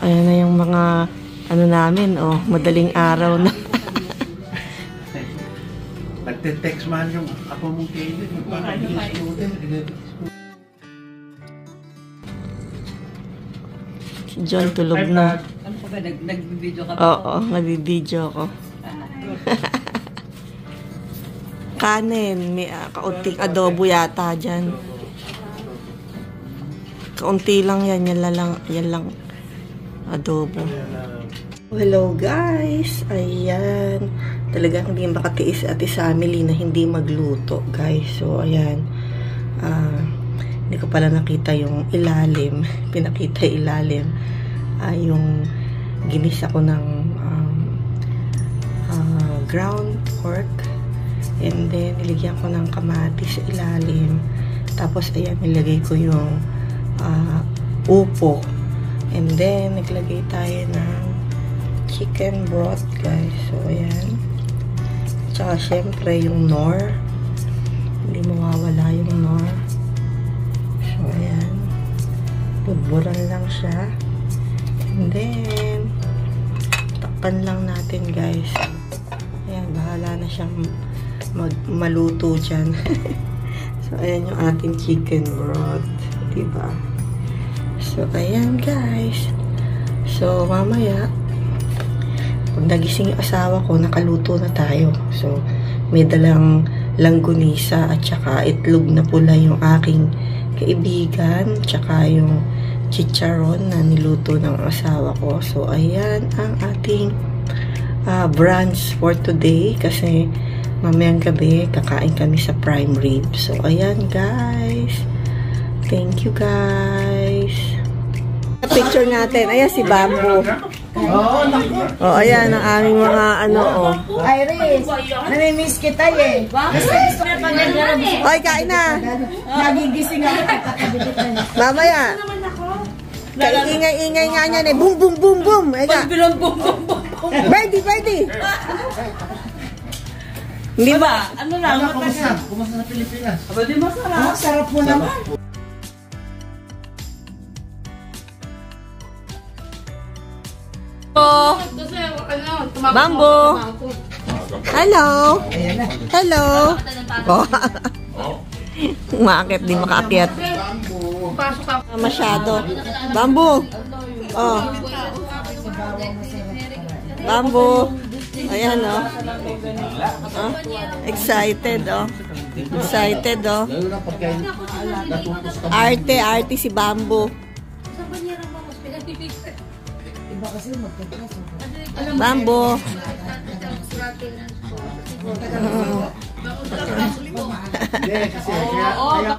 ayan na yung mga ano namin, oh, madaling araw na. Nagte-text man yung apo mong Kevin. Si John tulog na. Ano pa ba? Nag-video ka pa? Oo, nag-video ko. Kanin, may kaunting adobo yata dyan. Kaunti lang yan, yan lang adobo. Hello guys, ayan. Talagang hindi makatiis Ate Samily na hindi magluto guys. So ayan, hindi ko pala nakita yung ilalim. Pinakita ilalim. Yung ginisa ko ng ground pork. And then niligyan ko ng kamatis sa ilalim. Tapos ayan, nilagay ko yung upo. And then naglagay tayo ng chicken broth guys. So ayan. Tsaka syempre yung nor. Hindi mawawala yung nor. So ayan. Budburan lang siya. And then takpan lang natin guys. Ayan, bahala na siyang maluto dyan. So ayan yung ating chicken broth. Diba? So ayan guys. So mamaya pag nagising yung asawa ko, nakaluto na tayo. So, may dalang langgunisa at saka itlog na pula yung aking kaibigan. Tsaka yung chicharon na niluto ng asawa ko. So, ayan ang ating brunch for today. Kasi mamayang gabi, kakain kami sa prime rib. So, ayan guys. Thank you guys. Picture natin. Ayan si Bamboo. Oh, ayan ang aming mga ano, oh. Iris, namimiss kita eh. Hoy, kain na. Nagigising ako. Mamaya. Kaingay-ingay nga niyan eh. Boom, boom, boom, boom. Eka. Birdie. Hindi ba? Ano lang? Kumusta sa Pilipinas? Aba, di masarap. Sarap mo naman. Bamboo. Hello. Hello. Umakit, di makaakyat. Masyado. Bamboo. Oh. Bamboo. Ayan, oh. Oh. Excited, oh. Excited, oh. Arte si Bamboo. Bamboo. Hindi, kasi kaya